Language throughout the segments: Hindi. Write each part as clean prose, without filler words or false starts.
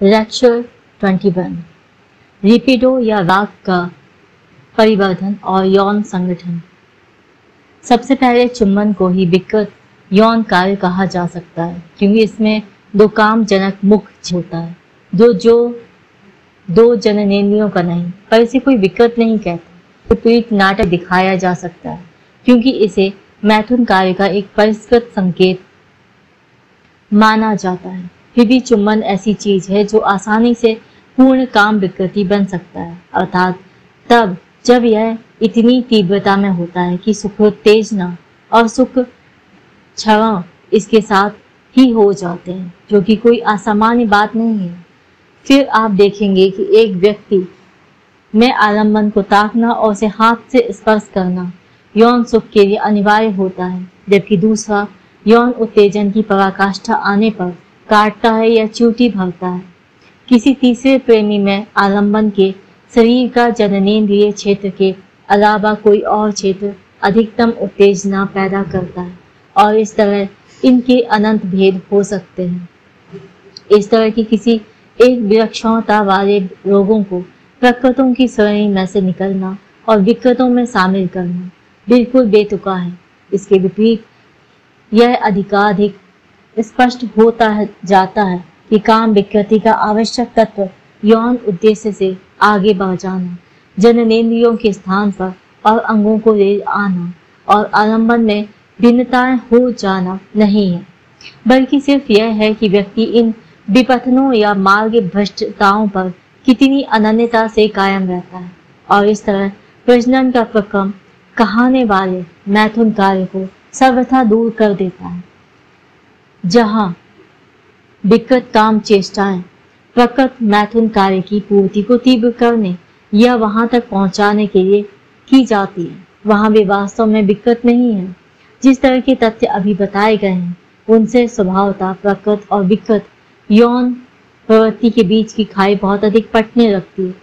लेक्चर 21 लिपिडो या राग का परिवर्धन और यौन संगठन। सबसे पहले चुंबन को ही विकृत यौन कार्य कहा जा सकता है, क्योंकि इसमें दो कामजनक मुख होता है जो दो जननेंद्रियों का नहीं, पर इसे कोई विकृत नहीं कहते। विपरीत नाटक दिखाया जा सकता है क्योंकि इसे मैथुन कार्य का एक परिष्कृत संकेत माना जाता है। फिर भी चुंबन ऐसी चीज है जो आसानी से पूर्ण काम विकृति बन सकता है, अर्थात तब जब यह इतनी तीव्रता में होता है कि सुखोत्तेजना और सुख क्षरण इसके साथ ही हो जाते हैं, जो कि कोई असामान्य बात नहीं है। फिर आप देखेंगे कि एक व्यक्ति में आलम्बन को ताकना और उसे हाथ से स्पर्श करना यौन सुख के लिए अनिवार्य होता है, जबकि दूसरा यौन उत्तेजन की पराकाष्ठा आने पर काटता है या चूटी भरता है। किसी तीसरे प्रेमी में आलम्बन के शरीर का जननेंद्रिय क्षेत्र के अलावा कोई और क्षेत्र अधिकतम उत्तेजना पैदा करता है और इस तरह इनके अनंत भेद हो सकते हैं। इस तरह की किसी एक विलक्षणता वाले लोगों को प्रकृतों की श्रेणी में से निकलना और विकृतों में शामिल करना बिल्कुल बेतुका है। इसके विपरीत यह अधिकाधिक स्पष्ट होता जाता है कि काम विकृति का आवश्यक तत्व यौन उद्देश्य से आगे बढ़ जाना, जननेंद्रियों के स्थान पर और अंगों को ले आना और आलम्बन में भिन्नताएं हो जाना नहीं है, बल्कि सिर्फ यह है कि व्यक्ति इन विपथनों या मार्ग भ्रष्टताओं पर कितनी अनन्यता से कायम रहता है और इस तरह प्रजनन का प्रक्रम कहाने वाले मैथुन कार्य को सर्वथा दूर कर देता है। जहां विकृत काम चेष्टाएं प्रकृत मैथुन कार्य की पूर्ति को तीव्र करने या वहां तक पहुंचाने के लिए की जाती है, वहां वे वास्तव में विकृत नहीं है। जिस तरह के तथ्य अभी बताए गए हैं उनसे स्वभावतः प्रकृत और विकृत यौन प्रवृत्ति के बीच की खाई बहुत अधिक पटने लगती है।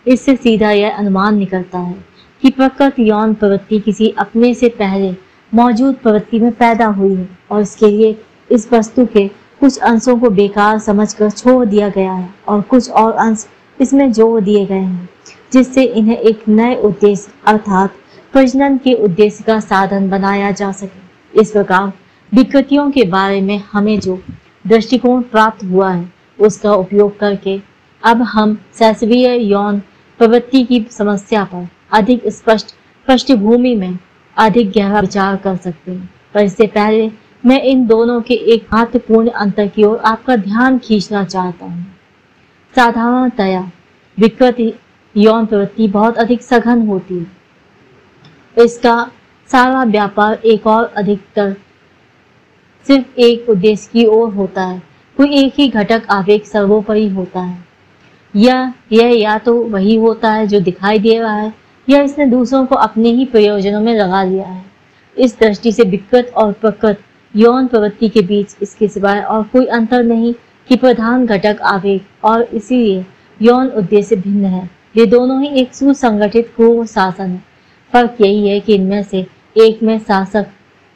इससे सीधा यह अनुमान निकलता है कि प्रकृत यौन प्रवृत्ति किसी अपने से पहले मौजूद प्रवृत्ति में पैदा हुई है और इसके लिए इस वस्तु के कुछ अंशों को बेकार समझकर छोड़ दिया गया है और कुछ और अंश इसमें जोड़ दिए गए हैं, जिससे इन्हें एक नए उद्देश्य अर्थात प्रजनन के उद्देश्य का साधन बनाया जा सके। इस प्रकार विकृतियों के बारे में हमें जो दृष्टिकोण प्राप्त हुआ है उसका उपयोग करके अब हम शैशवीय यौन प्रवृत्ति की समस्या पर अधिक स्पष्ट पृष्ठभूमि में अधिक गहरा विचार कर सकते हैं। पर इससे पहले मैं इन दोनों के एक महत्वपूर्ण अंतर की ओर आपका ध्यान खींचना चाहता हूँ। साधारणतया विकृत यौन प्रवृत्ति बहुत अधिक सघन होती है। इसका सारा व्यापार एक और अधिकतर सिर्फ एक उद्देश्य की ओर होता है। कोई एक ही घटक आवेग सर्वोपरि होता है। यह या तो वही होता है जो दिखाई दे रहा है या इसने दूसरों को अपने ही प्रयोजनों में लगा लिया है। इस दृष्टि से विकृत और प्रकृत यौन प्रवृत्ति के बीच इसके सिवाय और कोई अंतर नहीं कि प्रधान घटक आवेग और इसीलिए यौन उद्देश्य भिन्न है। ये दोनों ही एक सुसंगठित क्रूर शासन है। फर्क यही है कि इनमें से एक में शासक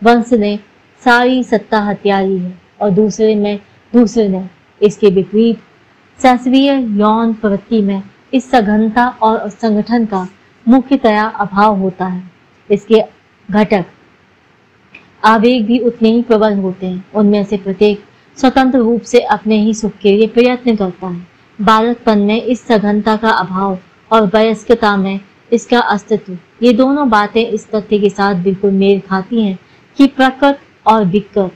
वंश ने सारी सत्ता हत्या ली है और दूसरे ने। इसके विपरीत शैशवीय यौन प्रवृत्ति में इस सघनता और संगठन का मुख्यतया अभाव होता है। इसके घटक आवेग भी उतने ही प्रबल होते हैं। उनमें से प्रत्येक स्वतंत्र रूप से अपने ही सुख के लिए प्रयत्न करता है। बालकपन में इस सघनता का अभाव और वयस्कता में इसका अस्तित्व, ये दोनों बातें इस तथ्य के साथ बिल्कुल मेल खाती हैं कि प्रकृत और विकृत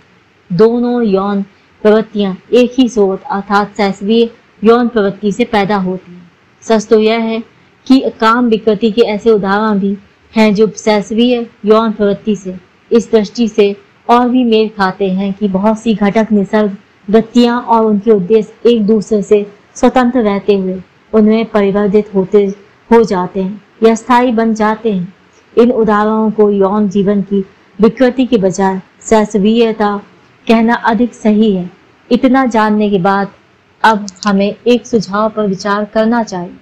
दोनों यौन प्रवृत्तियां एक ही स्रोत अर्थात शैशवीय यौन प्रवृत्ति से पैदा होती हैं। सच तो यह है कि काम विकृति के ऐसे उदाहरण भी हैं जो शैशवीय यौन प्रवृत्ति से इस दृष्टि से और भी मेल खाते हैं कि बहुत सी घटक निसर्ग वृत्तियां और उनके उद्देश्य एक दूसरे से स्वतंत्र रहते हुए उनमें परिवर्तित हो जाते हैं या स्थायी बन जाते हैं। इन उदाहरणों को यौन जीवन की विकृति के बजाय शैशवीयता कहना अधिक सही है। इतना जानने के बाद अब हमें एक सुझाव पर विचार करना चाहिए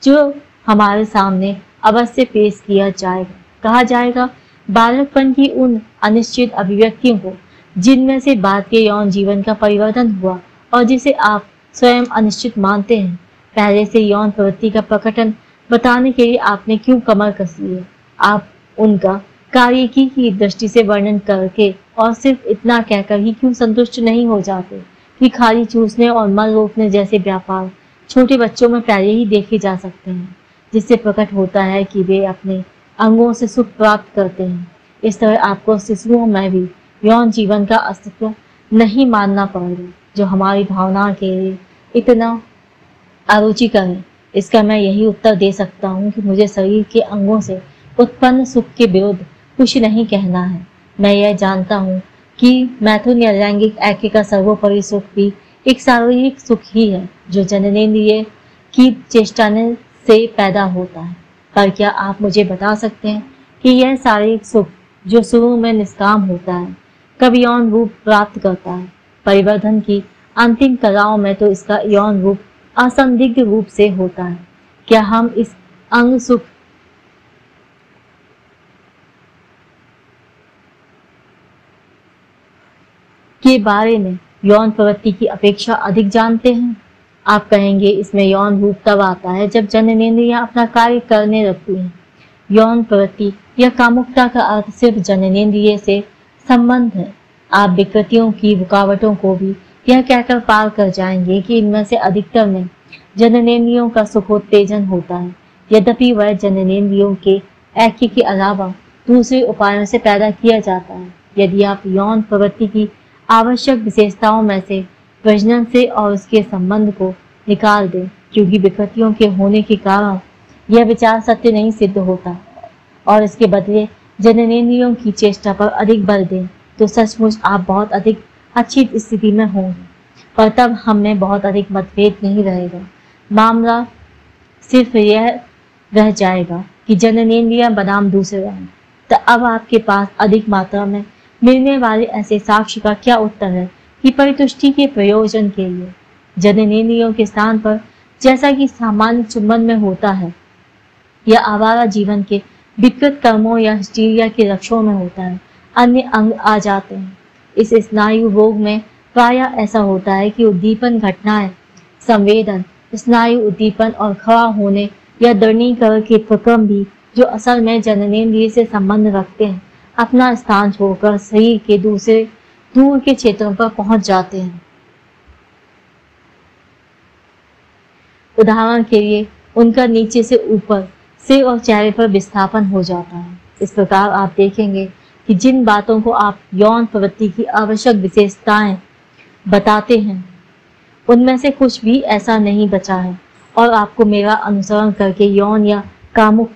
जो हमारे सामने अवश्य पेश किया जाएगा। कहा जाएगा बालकपन की उन अनिश्चित अभिव्यक्तियों को जिनमें से बाद के यौन जीवन का परिवर्तन हुआ और जिसे आप स्वयं अनिश्चित मानते हैं। पहले से यौन प्रवृत्ति का प्रकटन बताने के लिए आपने क्यों कमर कस ली है? आप उनका कार्यकी की दृष्टि से वर्णन करके और सिर्फ इतना कहकर ही क्यों संतुष्ट नहीं हो जाते कि खाली चूसने और मल रोकने जैसे व्यापार छोटे बच्चों में पहले ही देखे जा सकते हैं, जिससे प्रकट होता है कि वे अपने अंगों से सुख प्राप्त करते हैं। इस तरह आपको शिशुओं में भी यौन जीवन का अस्तित्व नहीं मानना पड़ेगा, जो हमारी भावना के लिए इतना अरुचिकर है। इसका मैं यही उत्तर दे सकता हूँ कि मुझे शरीर के अंगों से उत्पन्न सुख के विरुद्ध कुछ नहीं कहना है। मैं यह जानता हूँ कि मैथुन या लैंगिक ऐक्य का सर्वोपरि सुख भी एक शारीरिक सुख ही है, जो जननेंद्रिय की चेष्टा से पैदा होता है। पर क्या आप मुझे बता सकते हैं कि यह शारीरिक सुख जो शुरू में निष्काम होता है, कब यौन रूप प्राप्त करता है? परिवर्धन की अंतिम कलाओं में तो इसका यौन रूप असंदिग्ध रूप से होता है। क्या हम इस अंग सुख के बारे में यौन प्रवृत्ति की अपेक्षा अधिक जानते हैं? आप कहेंगे इसमें यौन रूप तब आता है जब जननेंद्रियां अपना कार्य करने लगती हैं। यौन प्रवृत्ति या कामुकता का अर्थ सिर्फ जननेंद्रिय से संबंध है। आप विकृतियों की रुकावटों को भी यह कहकर पार कर जाएंगे कि इनमें से अधिकतर में जननेंद्रियों का सुखोत्तेजन होता है, यद्यपि वह जननेंद्रियों के ऐक्य के अलावा दूसरे उपायों से पैदा किया जाता है। यदि आप यौन प्रवृत्ति की आवश्यक विशेषताओं में से प्रजनन से और उसके संबंध को निकाल दें, क्योंकि विकृतियों के होने के कारण यह विचार सत्य नहीं सिद्ध होता, और इसके बदले जननेंद्रियों की चेष्टा पर अधिक बल दें, तो सचमुच आप बहुत अधिक अच्छी स्थिति में होंगे। पर तब हम में बहुत अधिक मतभेद नहीं रहेगा। मामला सिर्फ यह रह जाएगा कि जननेंद्रियां बनाम दूसरे हैं। तो अब आपके पास अधिक मात्रा में मिलने वाले ऐसे साक्ष्य का क्या उत्तर है कि परितुष्टि के प्रयोजन के लिए जननेंद्रियों के स्थान पर, जैसा कि सामान्य चुंबन में होता है या आवारा जीवन के विकृत कर्मों या हिस्टीरिया के लक्षणों में होता है, अन्य अंग आ जाते हैं। इस स्नायु रोग में प्रायः ऐसा होता है कि उद्दीपन घटनाएं, संवेदन, स्नायु उद्दीपन और खड़ा होने या दृढ़ीकरण के प्रक्रम भी, जो असल में जननेंद्रिय से संबंध रखते हैं, अपना स्थान छोड़कर शरीर के दूर के क्षेत्रों पर पहुंच जाते हैं। उदाहरण के लिए उनका नीचे से ऊपर सिर और चेहरे पर विस्थापन हो जाता है। इस प्रकार आप देखेंगे कि जिन बातों को आप यौन प्रवृत्ति की आवश्यक विशेषताएं बताते हैं, उनमें से कुछ भी ऐसा नहीं बचा है, और आपको मेरा अनुसरण करके यौन या कामुक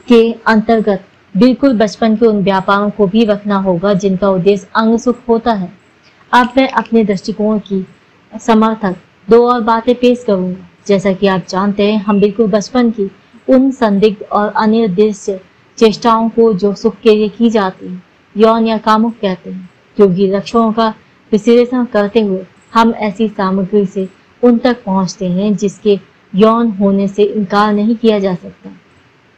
के अंतर्गत बिल्कुल बचपन के उन व्यापारों को भी रखना होगा जिनका उद्देश्य अंग सुख होता है। अब मैं अपने दृष्टिकोण की समर्थक दो और बातें पेश करूंगा। जैसा कि आप जानते हैं, हम बिल्कुल बचपन की उन संदिग्ध और अनिर्दिष्ट चेष्टाओं को जो सुख के लिए की जाती है, यौन या कामुक कहते हैं, क्योंकि लक्षणों का विश्लेषण करते हुए हम ऐसी सामग्री से उन तक पहुंचते हैं जिसके यौन होने से इनकार नहीं किया जा सकता।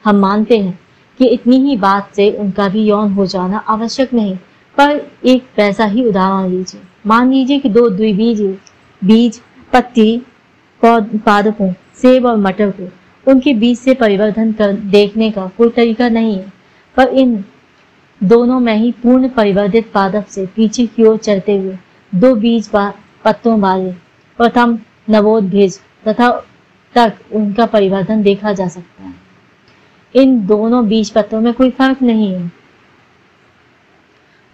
हम मानते हैं कि इतनी ही बात से उनका भी यौन हो जाना आवश्यक नहीं, पर एक वैसा ही उदाहरण लीजिए। मान लीजिए कि दो द्विबीज बीज पत्ती पादपों सेब और मटर को उनके बीज से परिवर्धन कर देखने का कोई तरीका नहीं है, पर इन दोनों में ही पूर्ण परिवर्धित पादप से पीछे की ओर चलते हुए दो बीज पत्तों वाले प्रथम नवोद्भिज तथा तक उनका परिवर्तन देखा जा सकता है। इन दोनों बीज पत्तों में कोई फर्क नहीं है।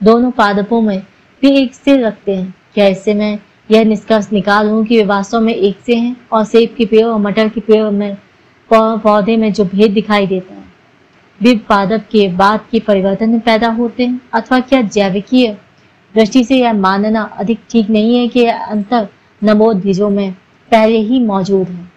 दोनों पादपों में वे एक से रखते हैं। क्या इससे मैं यह निष्कर्ष निकालूं कि वे वास्तव में एक से हैं, और सेब के पेड़ और मटर के पेड़ में पौधे में जो भेद दिखाई देता है वे पादप के बाद के परिवर्तन में पैदा होते हैं, अथवा क्या जैविकीय दृष्टि से यह मानना अधिक ठीक नहीं है कि यह अंतर नवोद्भिजों में पहले ही मौजूद है,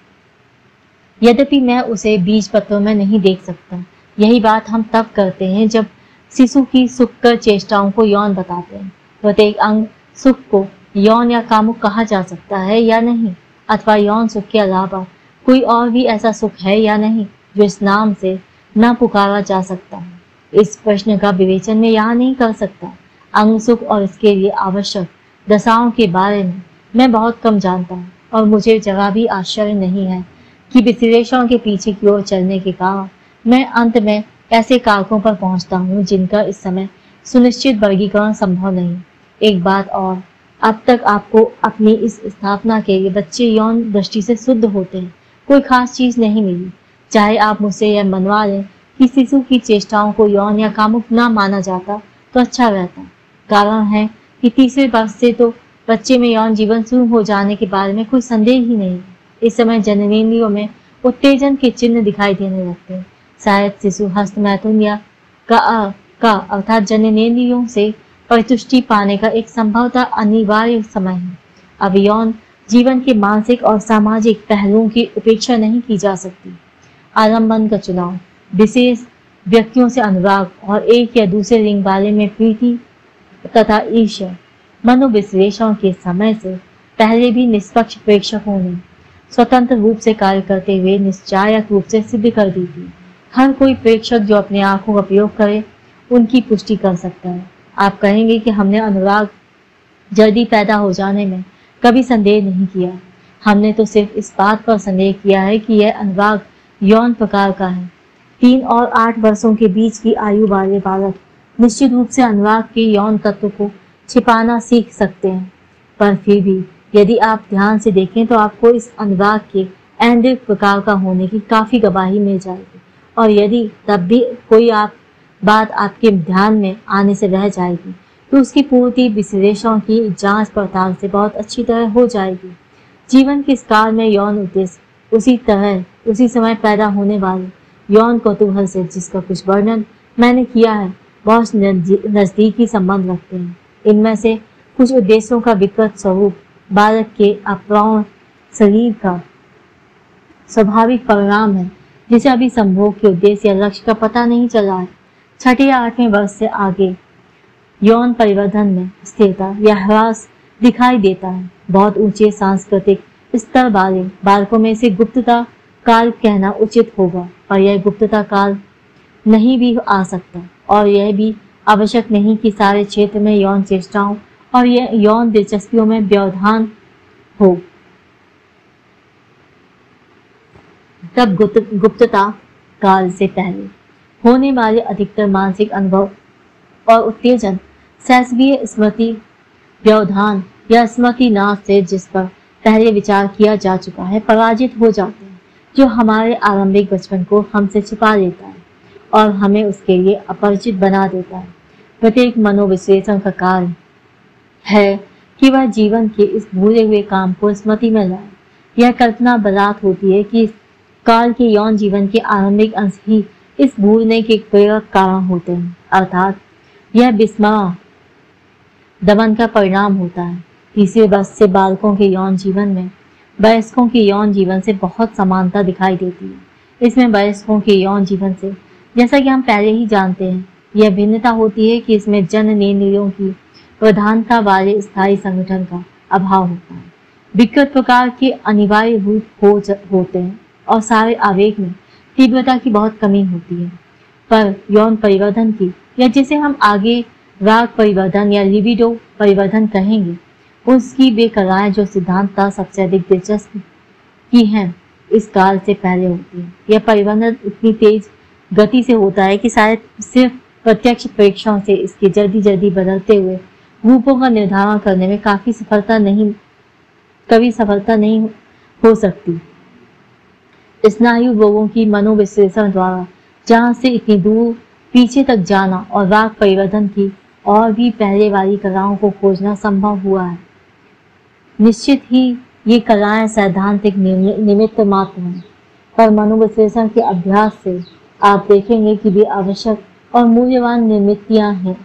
यद्यपि मैं उसे बीज पत्रों में नहीं देख सकता। यही बात हम तब करते हैं जब शिशु की सुखकर चेष्टाओं को यौन बताते हैं। प्रत्येक अंग सुख को यौन या कामुक कहा जा सकता है या नहीं, अथवा यौन सुख के अलावा कोई और भी ऐसा सुख है या नहीं जो इस नाम से न पुकारा जा सकता है। इस प्रश्न का विवेचन में यहाँ नहीं कर सकता। अंग सुख और इसके लिए आवश्यक दशाओं के बारे में मैं बहुत कम जानता हूँ और मुझे जरा भी आश्चर्य नहीं है कि विश्लेषण के पीछे की ओर चलने के कारण मैं अंत में ऐसे कारकों पर पहुंचता हूँ जिनका इस समय सुनिश्चित वर्गीकरण संभव नहीं। एक बात और, अब तक आपको अपनी इस स्थापना के लिए बच्चे यौन दृष्टि से शुद्ध होते हैं कोई खास चीज नहीं मिली। चाहे आप मुझसे यह मनवा लें कि शिशु की चेष्टाओं को यौन या कामुक न माना जाता तो अच्छा रहता। कारण है कि तीसरे वर्ष से तो बच्चे में यौन जीवन शुरू हो जाने के बारे में कोई संदेह ही नहीं। इस समय जननेंद्रियों में उत्तेजन के चिन्ह दिखाई देने लगते हैं। शायद शिशु हस्त मैथुन या का अर्थात जननेंद्रियों से परितुष्टि पाने का एक संभवतः अनिवार्य समय है। अब यौन जीवन के मानसिक और सामाजिक पहलुओं की उपेक्षा नहीं की जा सकती। आलम्बन का चुनाव, विशेष व्यक्तियों से अनुराग और एक या दूसरे लिंग वाले में प्रीति तथा ईर्ष्या मनोविश्लेषण के समय से पहले भी निष्पक्ष प्रेक्षकों ने स्वतंत्र रूप से कार्य करते हुए निश्चायक रूप से सिद्ध कर दी थी। हर कोई प्रेक्षक जो अपने आंखों का प्रयोग करे उनकी पुष्टि कर सकता है। आप कहेंगे कि हमने अनुराग जल्दी पैदा हो जाने में कभी संदेह नहीं किया। हमने तो सिर्फ इस बात पर संदेह किया है कि यह अनुराग यौन प्रकार का है। 3 और 8 वर्षों के बीच की आयु वाले बालक निश्चित रूप से अनुराग के यौन तत्व को छिपाना सीख सकते हैं, पर फिर भी यदि आप ध्यान से देखें तो आपको इस अनुराग के ऐन्द्रिक प्रकार का होने की काफी गवाही मिल जाएगी। और यदि तब भी कोई बात आपके ध्यान में आने से रह जाएगी तो उसकी पूर्ति विश्लेषण की जांच पड़ताल से बहुत अच्छी तरह हो जाएगी। जीवन के इस काल में यौन उद्देश्य उसी समय पैदा होने वाले यौन कौतूहल से, जिसका कुछ वर्णन मैंने किया है, बहुत नजदीकी संबंध रखते हैं। इनमें से कुछ उद्देश्यों का विकृत स्वरूप बालक के अप्रौढ़ शरीर का स्वाभाविक परिणाम है, जिसे अभी संभोग के उद्देश्य या लक्ष्य का पता नहीं चला है। 6 या 8वें वर्ष से आगे यौन परिवर्धन में स्थिरता या ह्रास दिखाई देता है। बहुत ऊंचे सांस्कृतिक स्तर वाले बालकों में इसे गुप्तता काल कहना उचित होगा, पर यह गुप्तता काल नहीं भी आ सकता और यह भी आवश्यक नहीं कि सारे क्षेत्र में यौन चेष्टाओं और यौन दिलचस्पियों में व्यवधान हो। तब गुप्तता काल से पहले होने वाले अधिकतर मानसिक अनुभव और उत्तेजन शैशवीय स्मृति व्यवधान या स्मृति नाश से, जिस पर पहले विचार किया जा चुका है, पराजित हो जाते हैं, जो हमारे आरंभिक बचपन को हमसे छिपा देता है और हमें उसके लिए अपरिचित बना देता है। प्रत्येक मनोविश्लेषण का कार्य है कि वह जीवन के इस भूले हुए काम को स्मृति में लाए। यह कल्पना बरात होती है कि काल के यौन जीवन के आरंभिक अंश ही इस भूलने के प्रेरक कारण होते हैं, अर्थात यह विस्मरण दमन का परिणाम होता है। तीसरे वर्ष से बालकों के यौन जीवन में वयस्कों के यौन जीवन से बहुत समानता दिखाई देती है। इसमें वयस्कों के यौन जीवन से, जैसा कि हम पहले ही जानते हैं, यह भिन्नता होती है कि इसमें जननेंद्रियों की प्रधानता वाले स्थायी संगठन का अभाव होता है। विकृत प्रकार के अनिवार्य रूप होते हैं और सारे आवेग में तीव्रता की बहुत कमी होती है। पर यौन परिवर्धन की, या जिसे हम आगे राग परिवर्धन या लिबिडो परिवर्धन कहेंगे, उसकी वे कलाएं जो सिद्धांततः सबसे अधिक दिलचस्प की हैं, इस काल से पहले होती है। यह परिवर्तन इतनी तेज गति से होता है कि शायद सिर्फ प्रत्यक्ष प्रेक्षण से इसके जल्दी बदलते हुए रूपों का निर्धारण करने में कभी सफलता नहीं हो सकती। स्नायु रोगों की मनोविश्लेषण द्वारा जहां से इतनी दूर पीछे तक जाना और राग परिवर्तन की और भी पहले वाली कलाओं को खोजना संभव हुआ है। निश्चित ही ये कलाएं सैद्धांतिक निमित्त मात्र हैं, पर मनोविश्लेषण के अभ्यास से आप देखेंगे कि वे आवश्यक और मूल्यवान निमित्तियां हैं।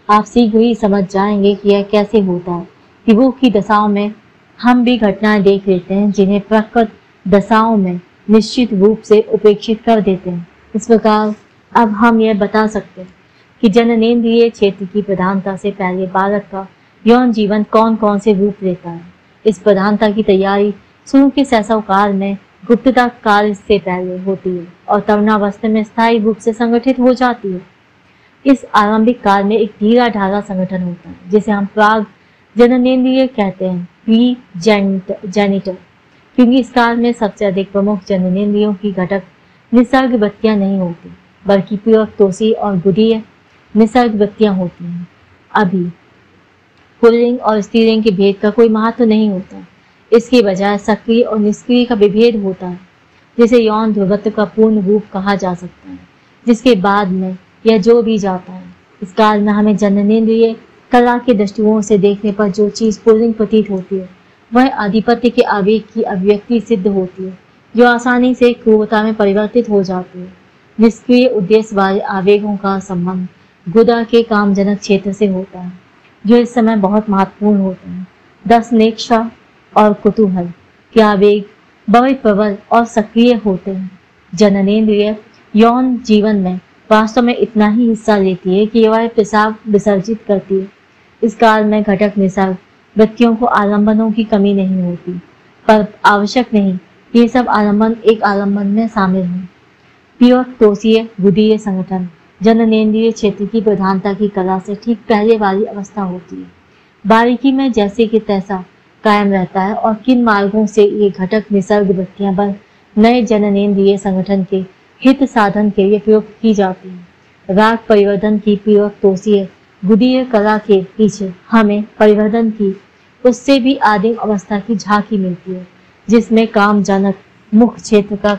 आप शीघ्र ही समझ जाएंगे कि यह कैसे होता है। विभोग की दशाओं में हम भी घटनाएं देख लेते हैं जिन्हें प्रकृत दशाओं में निश्चित रूप से उपेक्षित कर देते हैं। इस प्रकार अब हम यह बता सकते हैं कि जननेंद्रिय क्षेत्र की प्रधानता से पहले बालक का यौन जीवन कौन कौन से रूप लेता है। इस प्रधानता की तैयारी शुरू के शैशव काल में गुप्तता काल से पहले होती है और तरुणावस्था में स्थायी रूप से संगठित हो जाती है। इस आरंभिक काल में एक ढीला ढाला संगठन होता है जिसे हम प्राग जननेंद्रिय कहते हैं प्री जेनिटर, क्योंकि इस काल में सबसे अधिक प्रमुख जननेंद्रियों की घटक निसर्ग बत्तियां नहीं होती, बल्कि पूरक, तोषी और गुदीय निसर्ग बत्तियां होती हैं। अभी पुल्लिंग और स्त्रीलिंग के भेद का कोई महत्व नहीं होता, इसकी बजाय सक्रिय और निष्क्रिय का विभेद होता है, जिसे यौन ध्रुवत्व का पूर्ण रूप कहा जा सकता है, जिसके बाद में यह जो भी जाता है। इस काल में हमें जननेंद्रिय कला के दृष्टिकोण से देखने पर जो चीज पुल्लिंग प्रतीत होती है, वह आधिपत्य के आवेग की अभिव्यक्ति सिद्ध होती है, जो आसानी से क्रूरता में परिवर्तित हो जाती है। निष्क्रिय उद्देश्य वाले आवेगों का संबंध गुदा के कामजनक क्षेत्र से होता है, जो इस समय बहुत महत्वपूर्ण होते हैं। दसनेक्षा और कुतूहल के आवेग बड़े प्रबल और सक्रिय होते हैं। जननेंद्रिय यौन जीवन में वास्तव में इतना ही हिस्सा लेती है कि वह पेशाब विसर्जित करती है। इस काल में घटक निसर्ग व्यक्तियों को आलंबनों की कमी नहीं होती, पर आवश्यक नहीं ये सब आलंबन एक आलंबन में शामिल हैं। पूरक, तोषीय, गुदीय संगठन जननेंद्रिय क्षेत्र की प्रधानता की कला से ठीक पहले वाली अवस्था होती है। बारीकी में जैसे कि तैसा कायम रहता है और किन मार्गों से ये घटक निसर्ग वृत्तियां बल नए जननेंद्रिय संगठन के हित साधन के लिए प्रयोग की जाती है। राग परिवर्धन की पूरक, तोषीय, गुदीय कला के पीछे हमें परिवर्धन की उससे भी आदिम अवस्था की झांकी मिलती है, जिसमें कामजनक मुख्य क्षेत्र का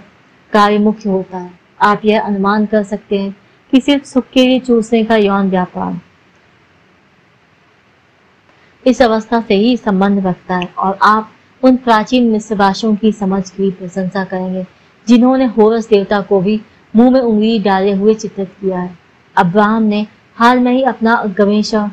कार्य मुख्य होता है। आप यह अनुमान कर सकते हैं कि सिर्फ सुख के लिए चूसने का यौन व्यापार इस अवस्था से ही संबंध रखता है, और आप उन प्राचीन मिस्र भाषाओं की समझ की प्रशंसा करेंगे जिन्होंने होरस देवता को भी मुंह में उंगली डाले हुए चित्रित किया है। अब्राहम ने हाल में ही अपना गवेषणा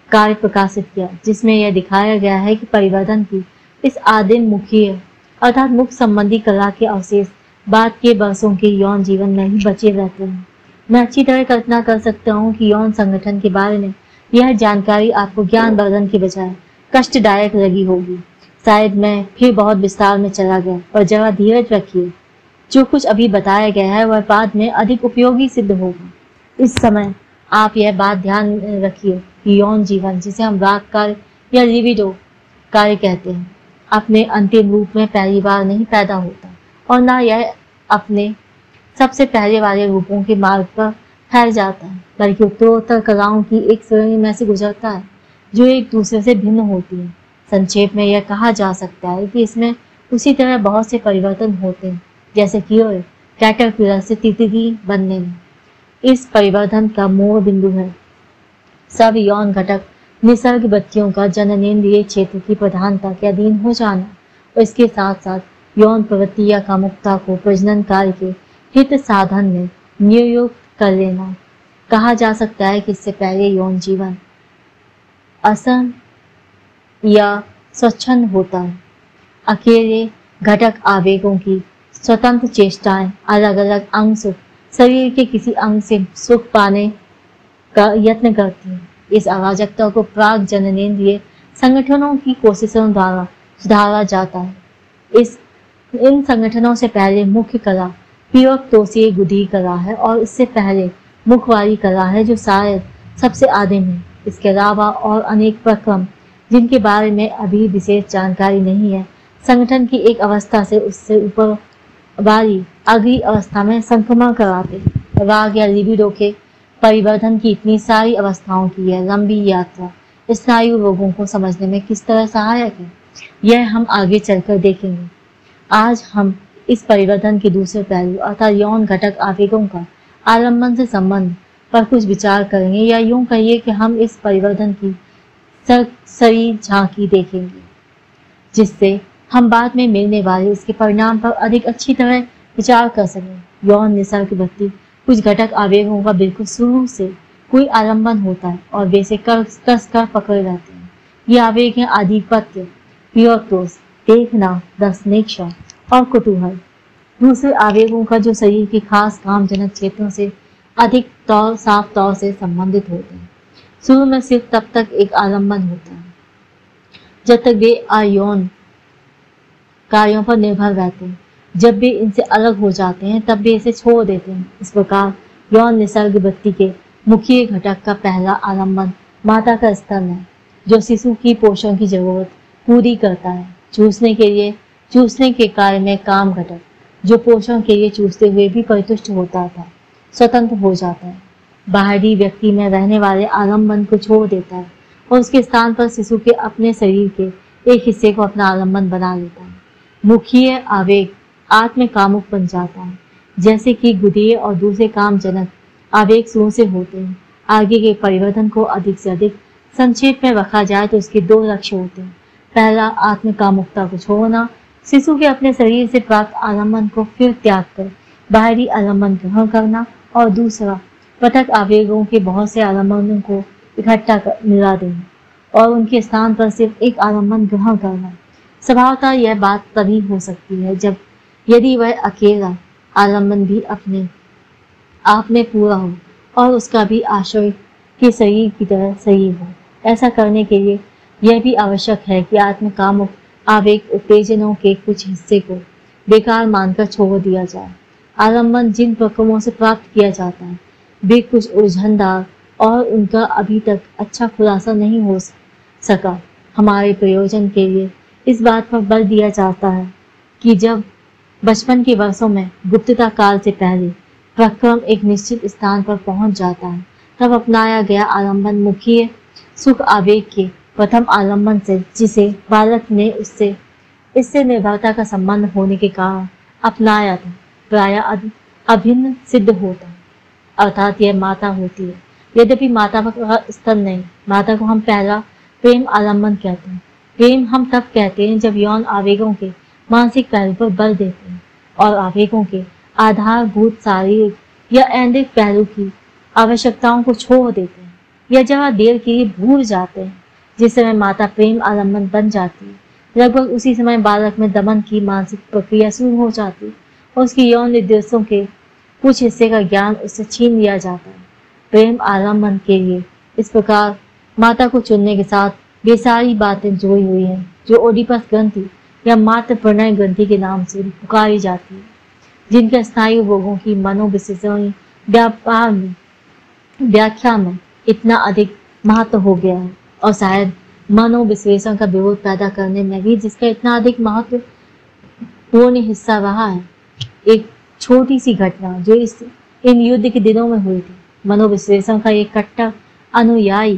कार्य प्रकाशित किया, जिसमें यह दिखाया गया है कि परिवर्तन की इस आदिम मुखीय अर्थात मुख संबंधी कला के अवशेष बाद के वर्षों के यौन जीवन में ही बचे रहते हैं। मैं अच्छी तरह कल्पना कर सकता हूँ कि यौन संगठन के बारे में यह जानकारी आपको ज्ञानवर्धन के बजाय कष्टदायक लगी होगी। शायद मैं फिर बहुत विस्तार में चला गया, पर जरा धीरज रखिए। जो कुछ अभी बताया गया है वह बाद में अधिक उपयोगी सिद्ध होगा। इस समय आप यह बात ध्यान रखिए कि यौन जीवन, जिसे हम राग कार्य या लिबिडो कार्य कहते हैं, अपने अंतिम रूप में पहली बार नहीं पैदा होता, और न यह अपने सबसे पहले वाले रूपों के मार्ग पर फैल जाता है, बल्कि उत्तरोत्तर कलाओं की एक श्रेणी में से गुजरता है जो एक दूसरे से भिन्न होती है। संक्षेप में यह कहा जा सकता है कि इसमें उसी तरह बहुत से परिवर्तन होते हैं जैसे कि कैटरपिलर से तितली बनने में। इस परिवर्तन का मूल बिंदु है सब यौन घटक निसर्ग बत्तियों का जननेंद्रिय क्षेत्र की प्रधानता के अधीन हो जाना, और इसके साथ साथ यौन प्रवृत्ति या कामुकता को प्रजनन कार्य के हित साधन में नियुक्त कर लेना। कहा जा सकता है कि इससे पहले यौन जीवन असम या स्वच्छंद होता है। अकेले घटक आवेगों की स्वतंत्र चेष्टाएं अलग अलग अंग से शरीर के किसी अंग से सुख पाने का यत्न करती हैं। इस अराजकता को प्राग जननेंद्रिय संगठनों की कोशिशों द्वारा सुधारा जाता है। इन संगठनों से पहले मुख्य कला पूरक, तोषीय, गुदीय कला है, और इससे पहले मुखवारी कला है जो शायद सबसे आदिम है। इसके अलावा और अनेक प्रक्रम जिनके बारे में अभी विशेष जानकारी नहीं है, संगठन की एक अवस्था से उससे ऊपर वाली अगली अवस्था में संक्रमण कराते। राग या लिबिडो के परिवर्धन की इतनी सारी अवस्थाओं की यह लंबी यात्रा स्नायु रोगों को समझने में किस तरह सहायक है, यह हम आगे चलकर देखेंगे। आज हम इस परिवर्तन के दूसरे पहलू अर्थात यौन घटक आवेगों का आलम्बन से संबंध पर कुछ विचार करेंगे, या यूं कहिए कि हम इस परिवर्तन की सरसरी झांकी देखेंगे, जिससे हम बाद में मिलने वाले इसके परिणाम पर अधिक अच्छी तरह विचार कर सकें। यौन निसर्ग वृत्ति कुछ घटक आवेगों का बिल्कुल शुरू से कोई आलम्बन होता है और वे से कस कर पकड़े रहते हैं। ये आवेग हैं आधिपत्य, प्रियोत्तोष, देखना, दसनेक्षा और कुतूहल। दूसरे आवेगों का जो शरीर के खास कामजनक क्षेत्रों से अधिक साफ तौर से संबंधित होते हैं। शुरू में सिर्फ तब तक एक आलम्बन होता है जब तक वे अयौन कार्यों पर निर्भर रहते हैं। जब वे इनसे अलग हो जाते हैं तब वे इसे छोड़ देते हैं। इस प्रकार यौन निसर्ग वृत्ति के मुख्य घटक का पहला आलम्बन माता का स्तन है। जो शिशु की पोषण की जरूरत पूरी करता है। चूसने के कार्य में काम घटक, जो पोषण के लिए चूसते हुए भी परितुष्ट होता था, स्वतंत्र हो जाता है। बाहरी व्यक्ति में रहने वाले आलम्बन को छोड़ देता है और उसके स्थान पर शिशु के अपने शरीर के एक हिस्से को अपना आलम्बन बना लेता है। मुख्य आवेग आत्म कामुक बन जाता है। जैसे कि गुदीय और दूसरे कामजनक आवेग शुरू से होते हैं। आगे के परिवर्तन को अधिक से अधिक संक्षेप में रखा जाए तो उसके दो लक्ष्य होते हैं। पहला, आत्म कामुकता को छोड़ना, शिशु के अपने शरीर से प्राप्त आलम्बन को फिर त्याग कर बाहरी आलम्बन ग्रहण करना, और दूसरा, पृथक आवेगों के बहुत से आलम्बनों को इकट्ठा कर मिला देना और उनके स्थान पर सिर्फ एक आलम्बन ग्रहण करना। स्वभावतः यह बात तभी हो सकती है जब यदि वह अकेला आलम्बन भी अपने आप में पूरा हो और उसका भी आश्रय के शरीर की तरह सही हो। ऐसा करने के लिए यह भी आवश्यक है कि आत्मकामुक आवेग उत्तेजनों के कुछ हिस्से को बेकार मानकर छोड़ दिया जाए। आलम्बन जिन प्रक्रमों से प्राप्त किया जाता है वे कुछ उलझनदार और उनका अभी तक अच्छा खुलासा नहीं हो सका। हमारे प्रयोजन के लिए इस बात पर बल दिया जाता है कि जब बचपन के वर्षों में गुप्तता काल से पहले प्रक्रम एक निश्चित स्थान पर पहुंच जाता है, तब अपनाया गया आलम्बन मुख्य सुख आवेग के प्रथम आलम्बन से, जिसे बालक ने इससे निर्भरता का संबंध होने के कारण अपनाया था, प्रायः अभिन्न सिद्ध होता है, अर्थात यह माता होती है। यद्यपि माता का स्तन नहीं, माता को हम पहला प्रेम आलम्बन कहते हैं। प्रेम हम तब कहते हैं जब यौन आवेगों के मानसिक पहलू पर बल देते हैं और आवेगों के आधारभूत शारीरिक या ऐंद्रिक पहलू की आवश्यकताओं को छोड़ देते हैं या जहाँ देर के लिए भूल जाते हैं। जिस समय माता प्रेम आलम्बन बन जाती है, लगभग उसी समय बालक में दमन की मानसिक प्रक्रिया शुरू हो जाती है और उसकी यौन निर्देशों के कुछ हिस्से का ज्ञान उससे छीन लिया जाता है। प्रेम आलम्बन के लिए इस प्रकार माता को चुनने के साथ वे सारी बातें जुड़ी हुई हैं जो ओडिपस ग्रंथि या मातृ प्रणय ग्रंथि के नाम से पुकारी जाती है, जिनके स्नायु रोगों की मनोविश्लेषणी व्याख्या में इतना अधिक महत्व हो गया है और शायद मनोविश्लेषण का विरोध पैदा करने में भी जिसका इतना अधिक महत्वपूर्ण हिस्सा रहा है। एक छोटी सी घटना जो इन युद्ध के दिनों में हुई थी। मनोविश्लेषण का एक कट्टर अनुयायी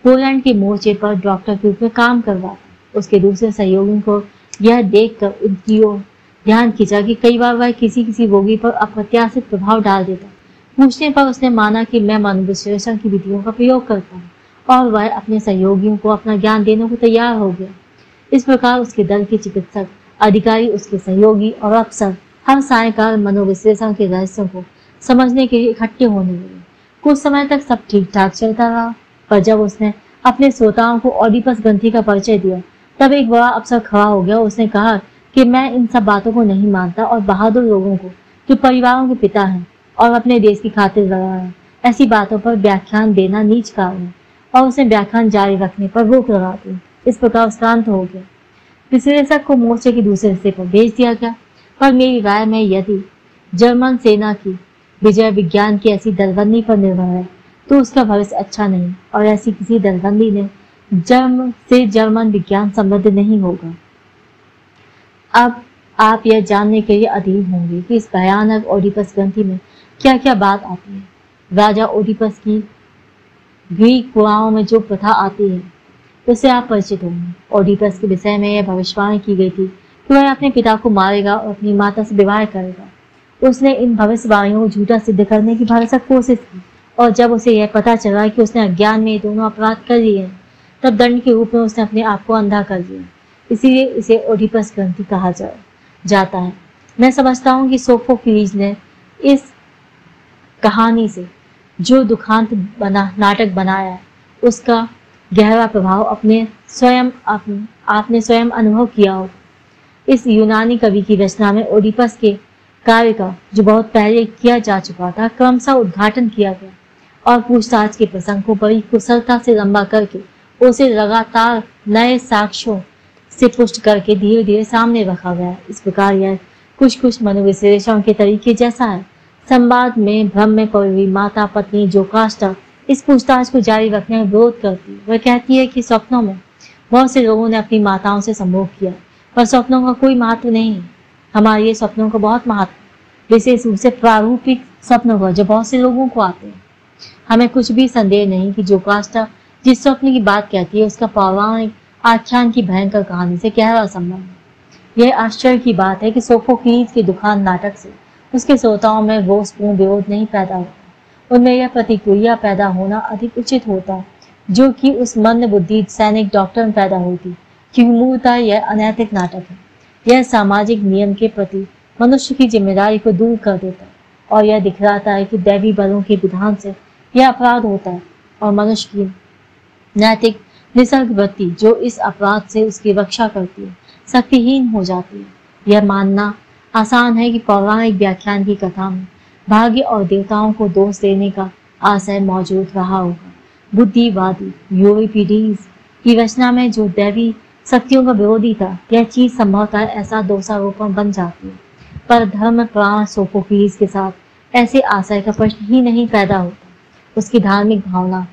पोलैंड के मोर्चे पर डॉक्टर के रूप में काम कर रहा था। उसके दूसरे सहयोगी को यह देखकर उनकी ओर ध्यान खींचा कि कई बार वह किसी रोगी पर अप्रत्याशित प्रभाव डाल देता। पूछने पर उसने माना कि मैं मनोविश्लेषण की विधियों का प्रयोग करता हूँ और वह अपने सहयोगियों को अपना ज्ञान देने को तैयार हो गया। इस प्रकार उसके दल के चिकित्सक, अधिकारी, उसके सहयोगी और अफसर हर सायंकाल मनोविश्लेषण के रहस्यों को समझने के लिए इकट्ठे होने लगे। कुछ समय तक सब ठीक ठाक चलता रहा, पर जब उसने अपने श्रोताओं को ओडिपस ग्रंथि का परिचय दिया तब एक बड़ा अफसर खड़ा हो गया। उसने कहा कि मैं इन सब बातों को नहीं मानता और बहादुर लोगों को जो परिवारों के पिता हैं और अपने देश की खातिर लड़ा है, ऐसी बातों पर व्याख्यान देना नीच कार्य है और उसे व्याख्यान जारी रखने पर रोक लगा दी। इस प्रकार शांत हो गया। विश्लेषक को मोर्चे के दूसरे हिस्से पर भेज दिया गया, पर मेरी राय में यदि जर्मन सेना की विजय विज्ञान की ऐसी दलबंदी पर निर्भर है तो उसका भविष्य अच्छा नहीं और ऐसी किसी दलबंदी ने जर्मन विज्ञान समृद्ध नहीं होगा। अब आप यह जानने के लिए अधीर होंगे कि इस भयानक ओडिपस ग्रंथि में क्या क्या बात आती है। राजा ओडिपस की ग्रीक पुराणों में जो प्रथा आती है उससे आप परिचित होंगे। ओडिपस के विषय में यह भविष्यवाणी की गई थी कि वह अपने पिता को मारेगा और अपनी माता से विवाह करेगा। उसने इन भविष्यवाणियों को झूठा सिद्ध करने की भरसक कोशिश की और जब उसे यह पता चला कि उसने अज्ञान में ये दोनों अपराध कर लिए हैं, तब दंड के रूप में उसने अपने आप को अंधा कर दिया। इसीलिए इसे ओडिपस ग्रंथि कहा जाता है। मैं समझता हूँ कि सोफोक्लीज ने इस कहानी से जो दुखांत नाटक बनाया है उसका गहरा प्रभाव आपने स्वयं अनुभव किया हो। इस यूनानी कवि की रचना में ओडिपस के कार्य का जो बहुत पहले किया जा चुका था क्रमशः उद्घाटन किया गया और पूछताछ के प्रसंग को बड़ी कुशलता से लंबा करके उसे लगातार नए साक्ष्यों से पुष्ट करके धीरे धीरे सामने रखा गया। इस प्रकार यह कुछ मनोविश्लेषण के तरीके जैसा है। संवाद में भ्रम में पड़ी हुई माता पत्नी जोकास्टा इस पूछताछ को जारी रखने में विरोध करती है। वह कहती है कि स्वप्नों में बहुत से लोगों ने अपनी माताओं से संभोग किया, पर स्वप्नों का कोई महत्व नहीं है। हमारे ये स्वप्नों का बहुत महत्व, विशेष रूप से प्रारूपिक स्वप्नों का जो बहुत से लोगों को आते हैं। हमें कुछ भी संदेह नहीं कि जोकास्टा जिस स्वप्न की बात कहती है उसका पौराणिक आख्यान की भयंकर कहानी से गहरा संबंध है। यह आश्चर्य की बात है कि सोफोक्लीज के दुखांत नाटक से उसके श्रोताओं में रोषपूर्ण विरोध नहीं पैदा होता। उनमें यह प्रतिक्रिया पैदा होना अधिक उचित होता है जो कि उस मंद बुद्धि सैनिक डॉक्टर में पैदा होती, क्योंकि मूलतः यह अनैतिक नाटक है। यह सामाजिक नियम के प्रति मनुष्य की जिम्मेदारी को दूर कर देता है और यह दिखलाता है कि दैवी बलों के विधान से यह अपराध होता है और मनुष्य की नैतिक निसर्ग वृत्ति जो इस अपराध से उसकी रक्षा करती है शक्तिहीन हो जाती है। यह मानना आसान है कि पौराणिक व्याख्यान की कथा में भाग्य और देवताओं को दोष देने का आशय मौजूद रहा होगा। बुद्धिवादी यूरिपिडीज की रचना में जो दैवी शक्तियों का विरोधी था, यह चीज संभवतः ऐसा दोषारोपण बन जाती है, पर धर्म प्राण सोफोक्लीज के साथ ऐसे आशय का प्रश्न ही नहीं पैदा होता। उसकी धार्मिक भावना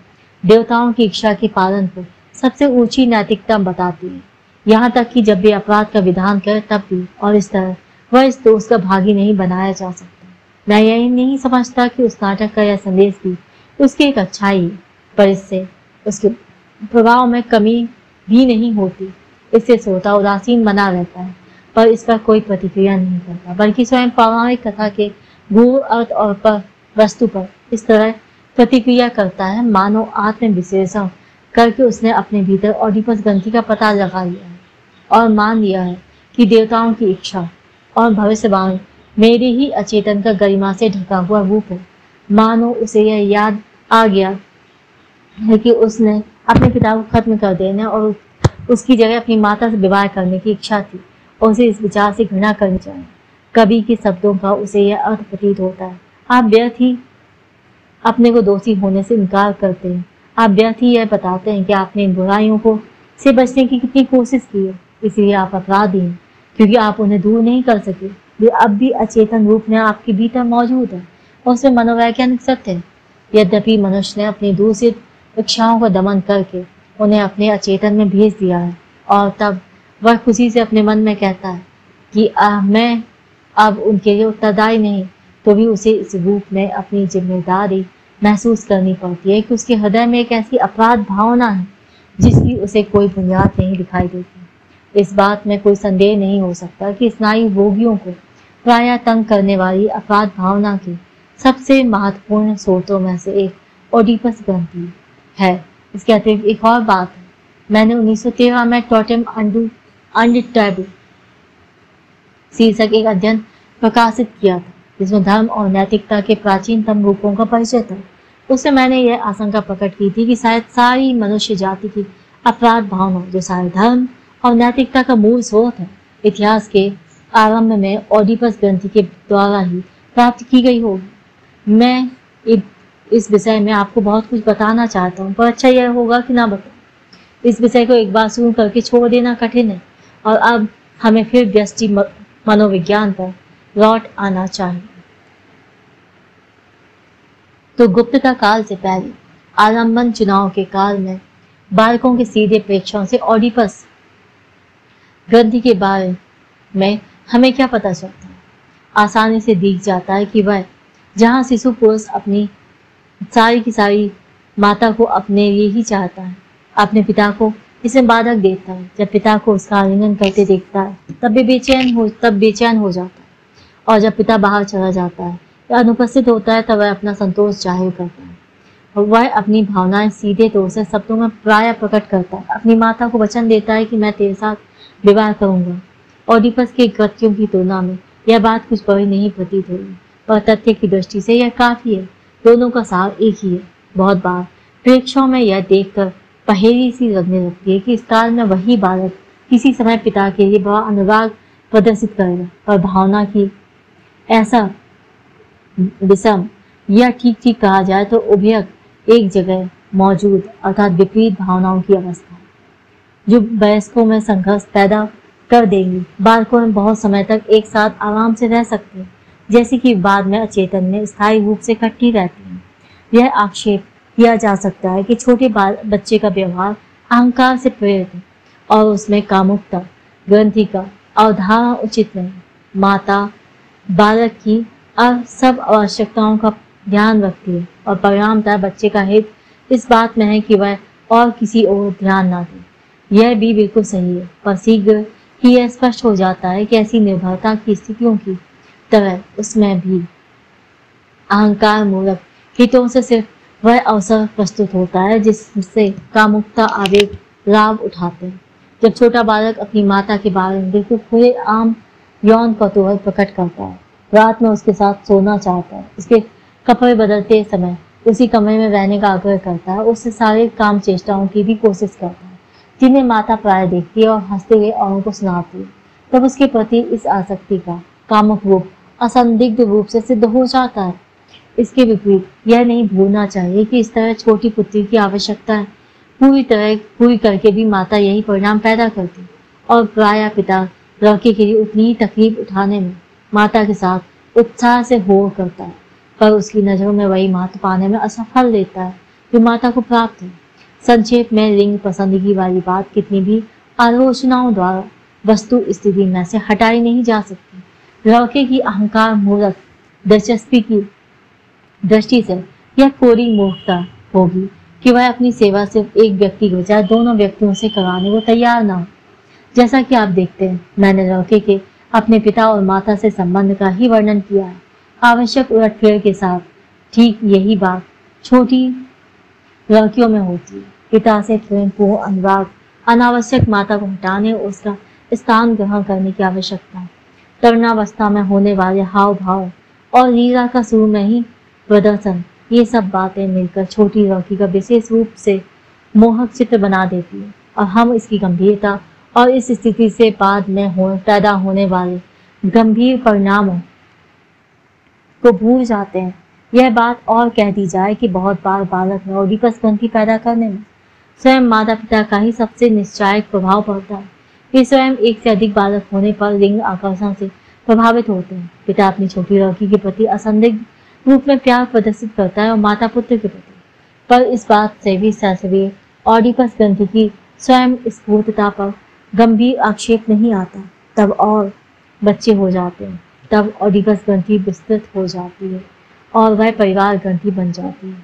देवताओं की इच्छा के पालन को सबसे ऊंची नैतिकता बताती है, यहाँ तक कि जब वे अपराध का विधान करे तब भी, और इस तरह वह इस दोष का भागी नहीं बनाया जा सकता। मैं यही नहीं समझता कि उस नाटक का यह संदेश भी उसकी एक अच्छाई है, पर इससे उसके प्रभाव में कमी भी नहीं होती। इससे श्रोता उदासीन बना रहता है, पर इस पर कोई प्रतिक्रिया नहीं करता, बल्कि स्वयं पौराणिक कथा के गूढ़ अर्थ और पर वस्तु पर इस तरह प्रतिक्रिया करता है मानो आत्म विश्लेषण करके उसने अपने भीतर ऑडिपस ग्रंथि का पता लगा लिया है और मान लिया है कि देवताओं की इच्छा और भविष्यवाणी मेरे ही अचेतन का गरिमा से ढका हुआ रूप है। मानो उसे यह याद आ गया है कि उसने अपने पिता को खत्म कर देने और उसकी जगह अपनी माता से विवाह करने की इच्छा थी और उसे इस विचार से घृणा करनी चाहिए। कवि के शब्दों का उसे यह अर्थ प्रतीत होता है, आप व्यर्थ ही अपने को दोषी होने से इनकार करते हैं। आप व्यर्थ ही यह बताते हैं कि आपने इन बुराइयों को से बचने की कितनी कोशिश की है, इसलिए आप अपराधी हैं, क्योंकि आप उन्हें दूर नहीं कर सके। वे अब भी अचेतन रूप में आपके भीतर मौजूद है और उसमें मनोवैज्ञानिक सत्य है। यद्यपि मनुष्य ने अपनी दूषित इच्छाओं का दमन करके उन्हें अपने अचेतन में भेज दिया है और तब वह खुशी से अपने मन में कहता है कि मैं अब उनके लिए उत्तरदायी नहीं, तो भी उसे इस रूप में अपनी जिम्मेदारी महसूस करनी पड़ती है कि उसके हृदय में एक ऐसी अपराध भावना है जिसकी उसे कोई बुनियाद नहीं दिखाई देती। इस बात में कोई संदेह नहीं हो सकता कि स्नायु रोगियों को प्रायः तंग करने वाली अपराध भावना के सबसे महत्वपूर्ण स्रोतों में से एक ओडिपस ग्रंथि है। इसके अतिरिक्त एक और बात है, मैंने 1913 में टोटेम अनडिटेबल शीर्षक एक अध्ययन प्रकाशित किया था जिसमें धर्म और नैतिकता के प्राचीनतम रूपों का परिचय था। उससे मैंने यह आशंका प्रकट की थी कि शायद सारी मनुष्य जाति की अपराध भावना जो सारे धर्म और नैतिकता का मूल स्रोत है, इतिहास के आरंभ में ओडिपस ग्रंथि के द्वारा ही प्राप्त की गई होगी। मैं इस विषय में आपको बहुत कुछ बताना चाहता हूँ, पर अच्छा यह होगा कि ना बताऊं। इस विषय को एक बार शुरू करके छोड़ देना कठिन है और अब हमें फिर व्यष्टि मनोविज्ञान पर लौट आना चाहिए। तो गुप्तता काल से पहले आलम्बन चुनाव के काल में बालकों के सीधे प्रेक्षण से ओडिपस ग्रंथि के बारे में हमें क्या पता चलता है? आसानी से दिख जाता है कि वह जहाँ शिशु पुरुष अपनी सारी की सारी माता को अपने लिए ही चाहता है, अपने पिता को इसमें बाधक देता है। जब पिता को उसका आलिंगन करते देखता है तब बेचैन हो जाता है, और जब पिता बाहर चला जाता है या अनुपस्थित होता है तब वह अपना संतोष जाहिर करता है और वह अपनी भावनाएं सीधे तौर से शब्दों में प्रायः प्रकट करता है। अपनी माता को वचन देता है कि मैं तेरे साथ विवाह करूंगा। ओडिपस के कृत्यों की तुलना में यह बात कुछ बड़ी नहीं प्रतीत होगी, और तथ्य की दृष्टि से यह काफी है। दोनों का सार एक ही है। बहुत बार प्रेक्षकों में यह देखकर पहेली सी लगने लगती है कि इस काल में वही बालक किसी समय पिता के लिए बड़ा अनुराग प्रदर्शित करेगा, और भावना की ऐसा विषम या ठीक कहा जाए तो उभयक एक जगह मौजूद अर्थात विपरीत भावनाओं की अवस्था जो वयस्कों में संघर्ष पैदा कर देंगी। बालकों में बहुत समय तक एक साथ आराम से रह सकते हैं, जैसे कि बाद में अचेतन में स्थायी रूप से इकट्ठी रहती हैं। यह आक्षेप किया जा सकता है कि छोटे बच्चे का व्यवहार अहंकार से प्रेरित है और उसमें कामुकता ग्रंथि का अवधारण उचित नहीं। माता बालक की सब आवश्यकताओं का ध्यान रखती है और परिणामतः बच्चे का हित इस बात में है कि वह और किसी ओर ध्यान ना दे। यह भी बिल्कुल सही है, पर शीघ्र ही यह स्पष्ट हो जाता है कि ऐसी निर्भरता की स्थितियों की तरह उसमें भी अहंकार मूलक हितों से सिर्फ वह अवसर प्रस्तुत होता है जिससे कामुकता आवेग लाभ उठाते हैं। जब छोटा बालक अपनी माता के बारे में बिल्कुल खुले आम यौन कौतूहल प्रकट करता है, रात में उसके साथ सोना चाहता है, उसके कपड़े बदलते समय उसी कमरे में रहने का आग्रह करता है, उससे सारे काम चेष्टाओं की भी कोशिश करता है जिन्हें माता प्राय देखती है और हंसते हुए औरों को सुनाती है, तब उसके प्रति इस आसक्ति का कामुक रूप असंदिग्ध रूप से सिद्ध हो जाता है। इसके विपरीत यह नहीं भूलना चाहिए कि इस तरह छोटी पुत्री की आवश्यकता पूरी करके भी माता यही परिणाम पैदा करती और प्राय पिता लड़के के लिए उतनी ही तकलीफ उठाने में माता के साथ उत्साह से हो करता है, पर उसकी नजरों में वही महत्व पाने में असफल रहता है जो माता को प्राप्त है। संक्षेप में लिंग पसंदगी वाली बात कितनी भी आलोचनाओं द्वारा वस्तु स्थिति में से हटाई नहीं जा सकती। लड़के की अहंकार मूलक दिलचस्पी की दृष्टि से यह कोरी मूर्खता होगी कि वह अपनी सेवा सिर्फ एक व्यक्ति के बजाय दोनों व्यक्तियों से कराने को तैयार ना हो। जैसा कि आप देखते हैं, मैंने लड़के के अपने पिता और माता से संबंध का ही वर्णन किया है। आवश्यक उलटफेर के साथ ठीक यही बात छोटी लड़कियों में होती है। पिता से प्रेम पूर्ण अनुराग अनावश्यक माता को हटाने और उसका स्थान ग्रहण करने की आवश्यकता है। तरुणावस्था में होने वाले हाव भाव और लीला का शुरू में ही प्रदर्शन, ये सब बातें मिलकर छोटी लड़की का विशेष रूप से मोहक चित्र बना देती है और हम इसकी गंभीरता और इस स्थिति से बाद में पैदा होने वाले गंभीर परिणामों को भूल जाते हैं। यह बात और कह दी जाए कि बहुत बार बालक में ओडिपस ग्रंथि पैदा करने में स्वयं माता पिता का ही सबसे निश्चायक प्रभाव पड़ता है। वे स्वयं एक से अधिक बालक होने पर लिंग आकर्षण से प्रभावित होते हैं। पिता अपनी छोटी लड़की के प्रति असंदिग्ध रूप में प्यार प्रदर्शित करता है और माता पुत्र के प्रति, पर इस बात से भी ससवे ओडिपस ग्रंथि की स्वयं स्फूर्तता पर गंभीर आक्षेप नहीं आता। तब और बच्चे हो जाते हैं, तब ओडिपस ग्रंथि विस्तृत हो जाती है और वह परिवार ग्रंथि बन जाती है।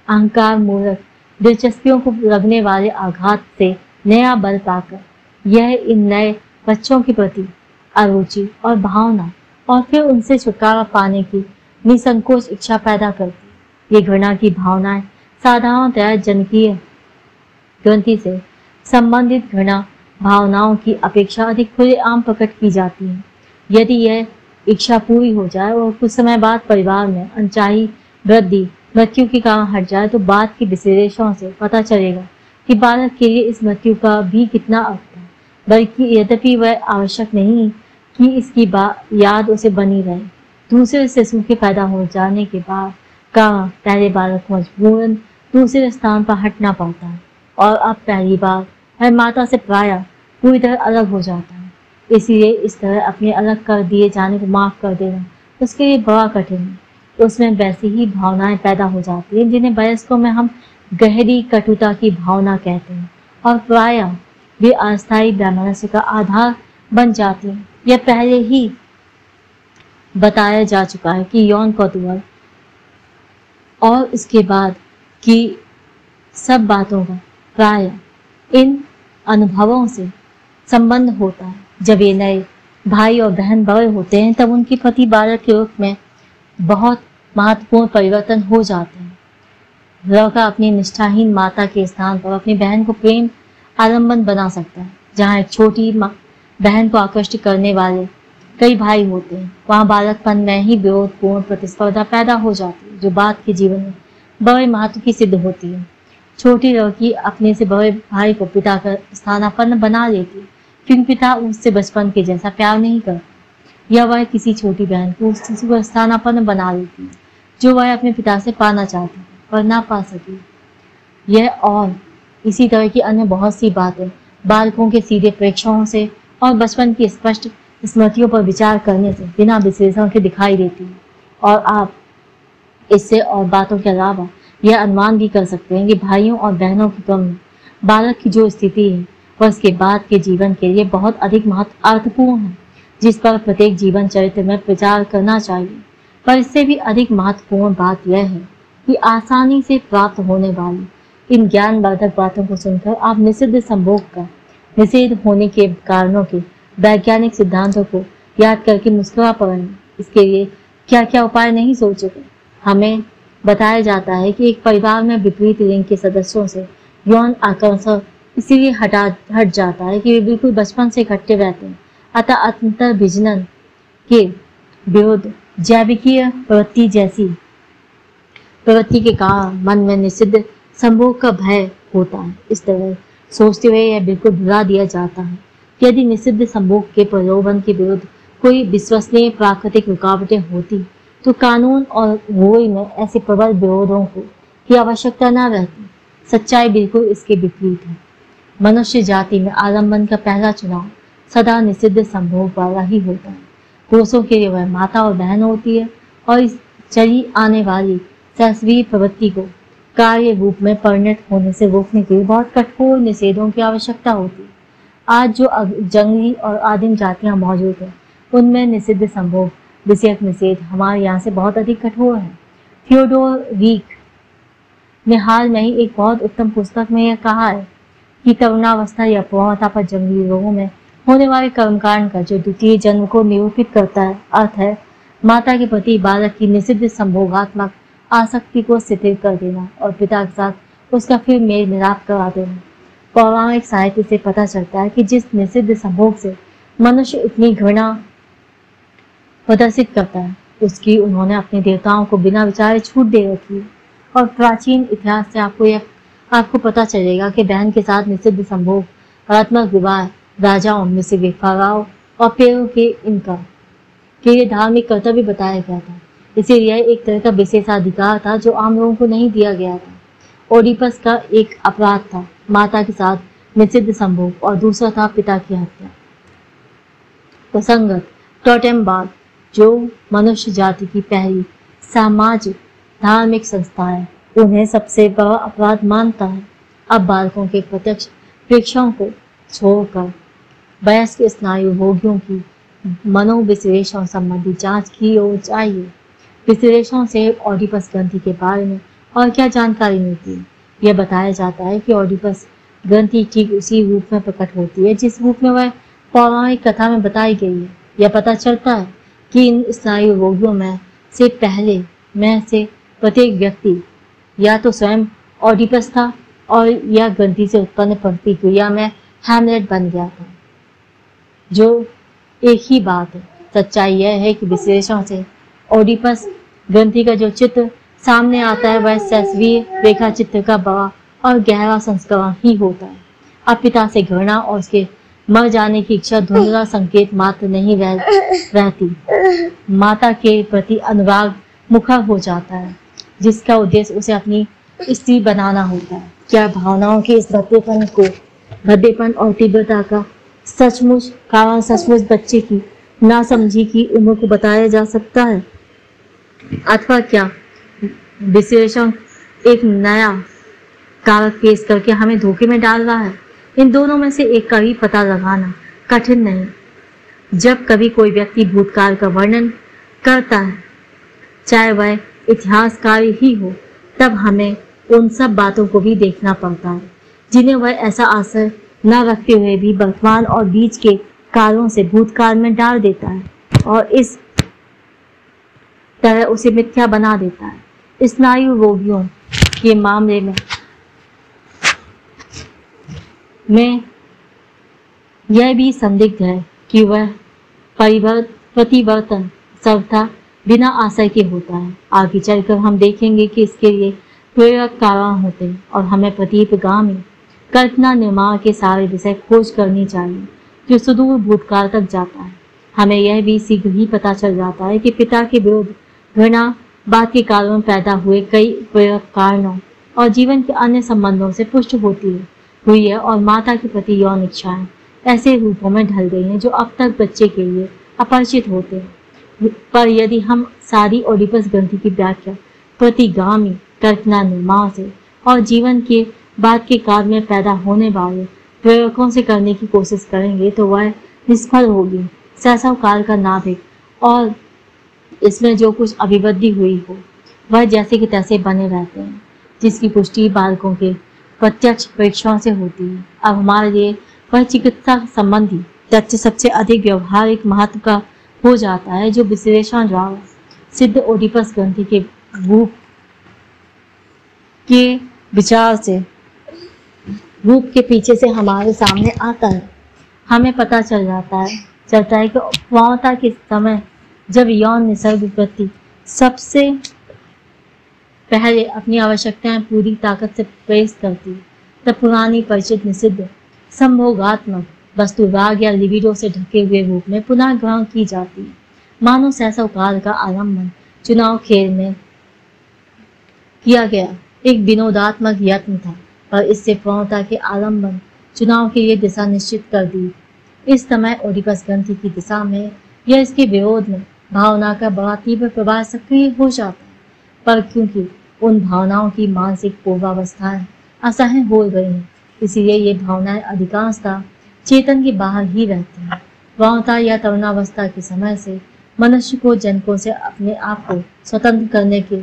अहंकार मूलक दिलचस्पियों को लगने वाले आघात से नया बल पाकर यह इन नए बच्चों के प्रति अरुचि और भावना और फिर उनसे छुटकारा पाने की निसंकोच इच्छा पैदा करती। ये घृणा की भावनाएं साधारणतया जनकीय ग्रंथि से संबंधित घृणा भावनाओं की अपेक्षा अधिक खुलेआम प्रकट की जाती है। यदि यह इच्छा पूरी हो जाए और कुछ समय बाद परिवार में अनचाही वृद्धि मृत्यु के कारण हट जाए तो बाद के विश्लेषणों से पता चलेगा कि बालक के लिए इस मृत्यु का भी कितना अर्थ है, बल्कि यद्यपि वह आवश्यक नहीं कि इसकी याद उसे बनी रहे। दूसरे शिशु के पैदा हो जाने के बाद का पहले बालक को मजबूरन दूसरे स्थान पर हटना पड़ता है और अब पहली बार वह माता से प्राय पूरी तरह अलग हो जाता है। इसलिए इस तरह अपने अलग कर दिए जाने को माफ कर देना उसके लिए बड़ा कठिन है। उसमें वैसी ही भावनाएं पैदा हो जाती हैं जिन्हें वयस्कों में हम गहरी कटुता की भावना कहते हैं और प्राय वे अस्थायी वैमनस्य का आधार बन जाती हैं। यह पहले ही बताया जा चुका है कि यौन कौतूहल और इसके बाद की सब बातों का प्राय इन अनुभवों से संबंध होता है। जब ये नए भाई और बहन बड़े होते हैं तब उनके प्रति बालक के रूप में बहुत महत्वपूर्ण परिवर्तन हो जाते हैं। लड़का अपनी निष्ठाहीन माता के स्थान पर अपनी बहन को प्रेम आलंबन बना सकता है। जहाँ एक छोटी बहन को आकृष्ट करने वाले कई भाई होते हैं, वहाँ बालकपन में ही विरोधपूर्ण प्रतिस्पर्धा पैदा हो जाती है जो बाद के जीवन में बड़े महत्व की सिद्ध होती है। छोटी लड़की अपने से बड़े भाई को पिता का स्थानापन्न बना लेती है क्योंकि पिता उससे बचपन के जैसा प्यार नहीं करता, या वह किसी छोटी बहन को उस शिशु का स्थानापन्न बना लेती है जो वह अपने पिता से पाना चाहती है पर ना पा सकी। यह और इसी तरह की अन्य बहुत सी बातें बालकों के सीधे प्रेक्षणों से और बचपन की स्पष्ट स्मृतियों पर विचार करने से बिना विश्लेषण के दिखाई देती है। और आप इससे और बातों के अलावा यह अनुमान भी कर सकते हैं कि भाइयों और बहनों की कम में बालक की जो स्थिति है वह उसके बाद के जीवन के लिए बहुत अधिक अर्थपूर्ण है, जिस पर प्रत्येक जीवन चरित्र में विचार करना चाहिए। पर इससे भी अधिक महत्वपूर्ण बात यह है कि आसानी से प्राप्त होने वाली इन ज्ञानवर्धक बातों को सुनकर आप निषिद्ध संभोग का निषेध होने के कारणों के वैज्ञानिक सिद्धांतों को याद करके मुस्कुरा पड़ेंगे। इसके लिए क्या क्या उपाय नहीं सोचे गए। हमें बताया जाता है कि एक परिवार में विपरीत लिंग के सदस्यों से यौन आकर्षण इसीलिए हट जाता है कि वे बिल्कुल बचपन से इकट्ठे रहते हैं। अतः अंतर विजनन के विरुद्ध जैविकीय प्रवृत्ति जैसी प्रवृत्ति के कारण मन में निषिद्ध संभोग का भय होता है। इस तरह सोचते हुए यह बिल्कुल भुला दिया जाता है कि यदि निषिद्ध संभोग के प्रलोभन के विरुद्ध कोई विश्वसनीय प्राकृतिक रुकावटें होती तो कानून और रोई में ऐसे प्रबल विरोधों की आवश्यकता न रहती। सच्चाई बिल्कुल इसके विपरीत है। मनुष्य जाति में आलम्बन का पहला चुनाव सदा निषिद्ध संभोग वाला ही होता है। पुरुषों के लिए वह माता और बहन होती है और इस चली आने वाली शास्त्रीय प्रवृत्ति को कार्य रूप में परिणत होने से रोकने के लिए बहुत कठोर निषेधों की आवश्यकता होती है। आज जो जंगली और आदिम जातियां मौजूद हैं उनमें निषिद्ध संभोग विषयक निषेध हमारे यहाँ से बहुत अधिक कठोर है। थियोडोर रीक ने हाल में ही एक बहुत उत्तम पुस्तक में यह कहा है कि तरुणावस्था या प्रौढ़ता पर जंगली लोगों में होने वाले कर्मकांड का जो द्वितीय जन्म को निरूपित करता है अर्थ है माता के प्रति बालक की निषिद्ध संभोगात्मक आसक्ति को शिथिल कर देना और पिता के साथ उसका फिर मेल मिलाप करा देना। पौराणिक साहित्य से पता चलता है कि जिस निषिद्ध संभोग से मनुष्य इतनी घृणा प्रदर्शित करता है उसकी उन्होंने अपने देवताओं को बिना विचारे छूट दे रखी है। और प्राचीन इतिहास से आपको पता चलेगा कि बहन के साथ निषिद्ध संभोग कलात्मक विवाह राजाओं में से फाराओ और पेड़ों के लिए धार्मिक कर्तव्य बताया गया था। इसीलिए यह एक तरह का विशेषाधिकार था जो आम लोगों को नहीं दिया गया था। ओडिपस का एक अपराध था माता के साथ निषिद्ध संभोग और दूसरा था पिता की हत्या। प्रसंगत टोटेमवाद जो मनुष्य जाति की पहली सामाजिक धार्मिक संस्था है उन्हें सबसे बड़ा अपराध मानता है। अब बालकों के प्रत्यक्ष परीक्षाओं को छोड़कर वयस्क स्नायु रोगियों की मनोविश्लेषण संबंधी जांच की ओर चाहिए। विश्लेषण से ओडिपस ग्रंथि के बारे में और क्या जानकारी मिलती है। यह बताया जाता है कि ओडिपस ग्रंथि ठीक उसी रूप में प्रकट होती है जिस रूप में वह पौराणिक कथा में बताई गई है। यह पता चलता है कि इन स्नायु रोगियों में से प्रत्येक व्यक्ति या तो स्वयं ओडिपस था और या ग्रंथि से उत्पन्न प्रतिक्रिया में हैमलेट बन गया था, जो एक ही बात है। सच्चाई यह है कि विश्लेषण से ओडिपस ग्रंथि का जो चित्र सामने आता है वह शास्त्रीय रेखा चित्र का बड़ा और गहरा संस्करण ही होता है। अब पिता से घृणा और उसके मर जाने की इच्छा धुंधला संकेत मात्र नहीं रहती, माता के प्रति अनुराग मुखर हो जाता है जिसका उद्देश्य उसे अपनी स्त्री बनाना होता है। क्या भावनाओं के इस भद्देपन और तीव्रता का सचमुच बच्चे की नासमझी की उम्र को बताया जा सकता है, अथवा क्या विश्लेषण एक नया कारक पेश करके हमें धोखे में डाल रहा है? इन दोनों में से एक का ही पता लगाना कठिन नहीं। जब कभी कोई व्यक्ति भूतकाल का वर्णन करता है, चाहे वह इतिहासकार ही हो, तब हमें उन सब बातों को भी देखना पड़ता है जिन्हें वह ऐसा आशय न रखते हुए भी वर्तमान और बीच के कालों से भूतकाल में डाल देता है और इस तरह उसे मिथ्या बना देता है। स्नायु रोगियों के मामले में यह भी संदिग्ध है कि वह प्रतिवर्तन सर्वथा बिना आशय के होता है। आगे चलकर हम देखेंगे कि इसके लिए प्रेरक कारण होते हैं और हमें प्रतीपगामी कल्पना निर्माण के सारे विषय खोज करनी चाहिए जो सुदूर भूतकाल तक जाता है। हमें यह भी शीघ्र ही पता चल जाता है कि पिता के विरुद्ध घृणा बाद के कालों में पैदा हुए कई प्रेरक कारणों और जीवन के अन्य संबंधों से पुष्ट हुई है और माता के प्रति यौन इच्छाएं ऐसे रूपों में ढल गई हैं जो अब तक बच्चे के लिए अपरिचित होते हैं। पर यदि हम सारी ओडिपस ग्रंथि की व्याख्या प्रतिगामी कल्पना निर्माण से और जीवन के बाद के काल में पैदा होने वाले प्रयोगों से करने की कोशिश करेंगे तो वह निष्फल होगी। शैशव काल का नाभिक और इसमें जो कुछ अभिवृद्धि हुई हो वह जैसे कि तैसे बने रहते हैं, जिसकी पुष्टि बालकों के प्रत्यक्ष परीक्षाओं से होती है। अब हमारे लिए वह चिकित्सा संबंधी तथ्य सबसे अधिक व्यवहारिक महत्व का हो जाता है, जो विश्लेषण द्वारा सिद्ध ओडिपस ग्रंथि के रूप के विचार से रूप के पीछे से हमारे सामने आता है। हमें पता चलता है कि उपमाता के समय जब यौन निसर्ग वृत्ति सबसे पहले अपनी आवश्यकताएं पूरी ताकत से पेश करती, तब पुरानी परिचित निषिद्ध संभोगात्मक वस्तु राग या लिबिडो से ढके हुए रूप में पुनः ग्रहण की जाती है। मानव शैशव काल का आरंभन चुनाव खेल में किया गया एक विनोदात्मक यत्न था, पर इससे पूर्णता के आलम्बन चुनाव के लिए दिशा निश्चित कर दी। इस समय ओडिपस ग्रंथि की दिशा में या इसके विरोध में भावना का बड़ा तीव्र प्रवाह सक्रिय हो जाता है, पर क्योंकि उन भावनाओं की मानसिक पूर्वावस्थाएं असह्य हो गई हैं, इसलिए ये भावनाएं अधिकांशतः चेतन के बाहर ही रहती हैं। पूर्णता या तरुणावस्था के समय से मनुष्य को जनकों से अपने आप को स्वतंत्र करने के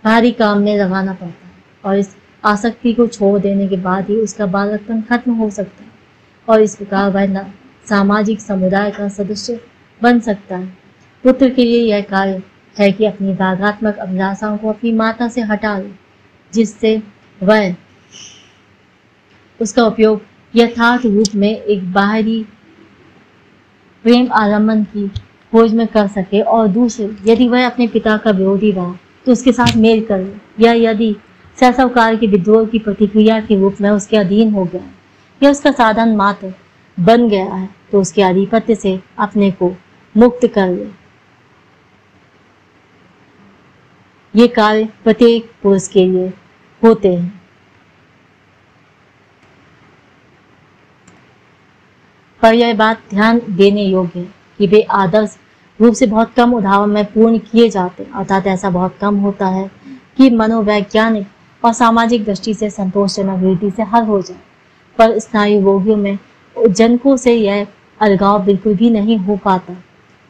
भारी काम में लगाना पड़ता है, और इस आसक्ति को छोड़ देने के बाद ही उसका बालकपन खत्म हो सकता है और इस प्रकार वह सामाजिक समुदाय का सदस्य बन सकता है। पुत्र के लिए यह कार्य है कि अपनी रागात्मक अभिलाषाओं को अपनी माता से हटा ले, जिससे वह उसका उपयोग यथार्थ रूप में एक बाहरी प्रेम आलम्बन की खोज में कर सके, और दूसरे यदि वह अपने पिता का विरोधी रहा तो उसके साथ मेल कर ले, या यदि शैशव काल के विद्रोह की प्रतिक्रिया के रूप में उसके अधीन हो गया या उसका साधन मात्र बन गया है तो उसके आधिपत्य से अपने को मुक्त कर ले। ये कार्य प्रत्येक पुरुष के लिए होते हैं। पर यह बात ध्यान देने योग्य है कि वे आदर्श रूप से बहुत कम उदाहरण में पूर्ण किए जाते हैं, अर्थात ऐसा बहुत कम होता है कि मनोवैज्ञानिक और सामाजिक दृष्टि से संतोषजनक रीति से हल हो जाए। पर स्नायु रोगियों में जनकों से यह अलगाव बिल्कुल भी नहीं हो पाता।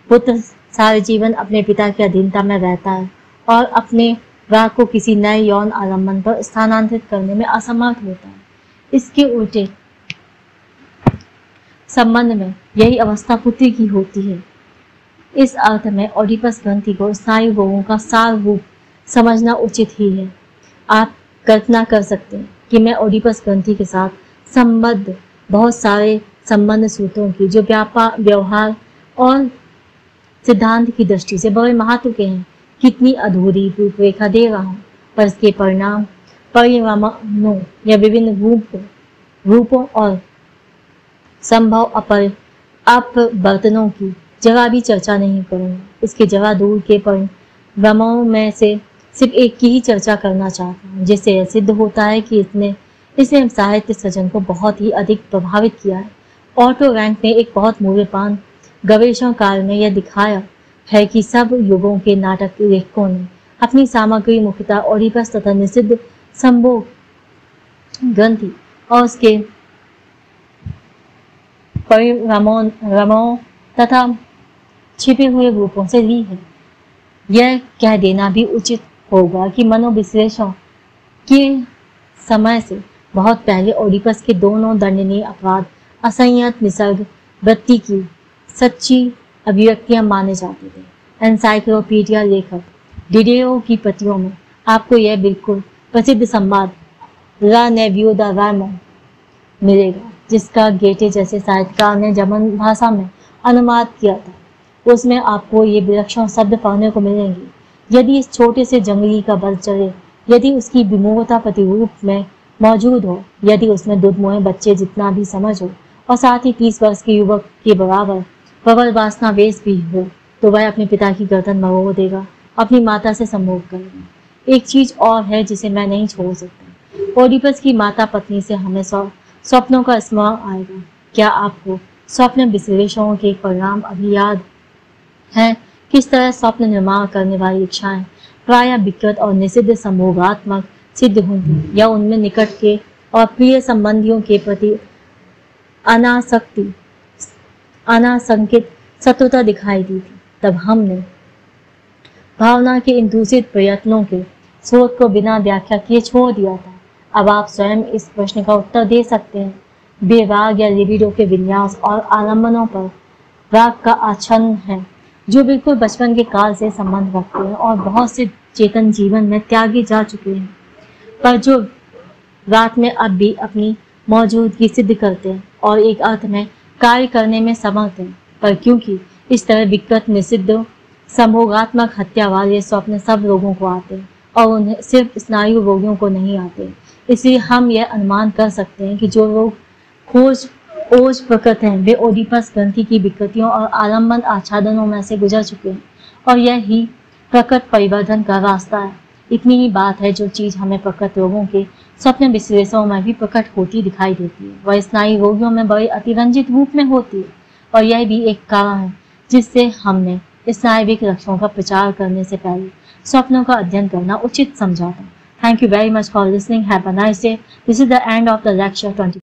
पुत्र सारे जीवन अपने पिता की अधीनता में रहता है और अपने राग को किसी नए यौन आलम्बन पर स्थानांतरित करने में असमर्थ होता है। इसके उल्टे संबंध में यही अवस्था पुत्री की होती है। इस अर्थ में ओडिपस ग्रंथि को स्नायु रोगों का सार रूप समझना उचित ही है। आप कल्पना कर सकते हैं कि मैं ओडिपस ग्रंथि के साथ संबद्ध बहुत सारे संबंध सूत्रों की, जो व्यवहार और सिद्धांत की दृष्टि से बड़े महत्व के हैं, कितनी अधूरी रूपरेखा दे रहा हूँ, पर इसके परिणामों या विभिन्न रूपों और संभव अपवर्तनों की जगह भी चर्चा नहीं करूँगा। इसके जगह दूर के परिणामों में से सिर्फ एक की ही चर्चा करना चाहता हूँ, जिससे यह सिद्ध होता है कि इसने साहित्य सृजन को बहुत ही अधिक प्रभावित किया है। ऑटो रैंक ने एक बहुत मूल्यवान गवेषण कार्य में यह दिखाया है कि सब युगों के नाटक लेखकों ने अपनी सामग्री मुख्यतः ओडिपस तथा निषिद्ध संभोग ग्रंथि और उसके परिणामों तथा छिपे हुए रूपों से ली है। यह कह देना भी उचित होगा कि मनोविश्लेषण के समय से बहुत पहले ओडिपस के दोनों दंडनीय अपराध असंयत निसर्ग वृत्ति की सच्ची अभिव्यक्तियां माने जाते थे। एनसाइक्लोपीडिया लेखक डिडेयो की प्रतियों में आपको यह बिल्कुल प्रसिद्ध संवाद ला नेवियो दा रायमो मिलेगा, जिसका गेटे जैसे साहित्यकार ने जर्मन भाषा में अनुवाद किया था। उसमें आपको ये विलक्षण शब्द पढ़ने को मिलेंगे। यदि इस छोटे से जंगली का बल चले, यदि उसकी विमूढ़ता प्रतिरूप में मौजूद हो, यदि उसमें दुधमुहे बच्चे जितना भी समझ हो और साथ ही 30 वर्ष के युवक के बराबर प्रबल वासना वेश भी हो, तो वह अपने पिता की गर्दन मरोड़ देगा, अपनी माता से संभोग करेगा। एक चीज और है जिसे मैं नहीं छोड़ सकता। ओडिपस की माता पत्नी से हमें स्वप्नों का स्मरण आएगा। क्या आपको स्वप्न विश्लेषणों के परिणाम अभी याद है? किस तरह स्वप्न निर्माण करने वाली इच्छाएं प्राय विकृत और निषिद्ध संभोगात्मक सिद्ध हुई थी, या उनमें निकट के और प्रिय संबंधियों के प्रति अनासंकित शत्रुता दिखाई दी थी। तब हमने भावना के इन दूषित प्रयत्नों के स्रोत को बिना व्याख्या किए छोड़ दिया था। अब आप स्वयं इस प्रश्न का उत्तर दे सकते हैं। बेराग या लिबिडो के विन्यास और आलम्बनों पर राग का आच्छन्न है, जो बिल्कुल बचपन के काल से संबंध रखते हैं और बहुत से चेतन जीवन में त्यागे जा चुके हैं, पर जो रात में अब भी अपनी मौजूदगी सिद्ध करते हैं और एक अर्थ में कार्य करने में समर्थ हैं। पर क्योंकि इस तरह विकृत निषिद्ध संभोगात्मक हत्या वाले स्वप्न सब लोगों को आते हैं और उन्हें सिर्फ स्नायु रोगियों को नहीं आते, इसलिए हम यह अनुमान कर सकते हैं कि जो लोग ओज प्रकृत हैं वे ओडिपस ग्रंथि की विकृतियों और आलम्बन आच्छादनों में से गुजर चुके हैं, और यह ही प्रकृत परिवर्धन का रास्ता है। इतनी ही बात है, जो चीज हमें प्रकृत रोगों के स्वप्न विश्लेषणों में भी प्रकट होती दिखाई देती है वह स्नायु रोगियों में बड़े अतिरंजित रूप में होती है, और यह भी एक कारण है जिससे हमने स्नायविक लक्षणों का प्रचार करने से पहले स्वप्नों का अध्ययन करना उचित समझा था। Thank you very much for listening. Have a nice day. This is the end of the lecture 20.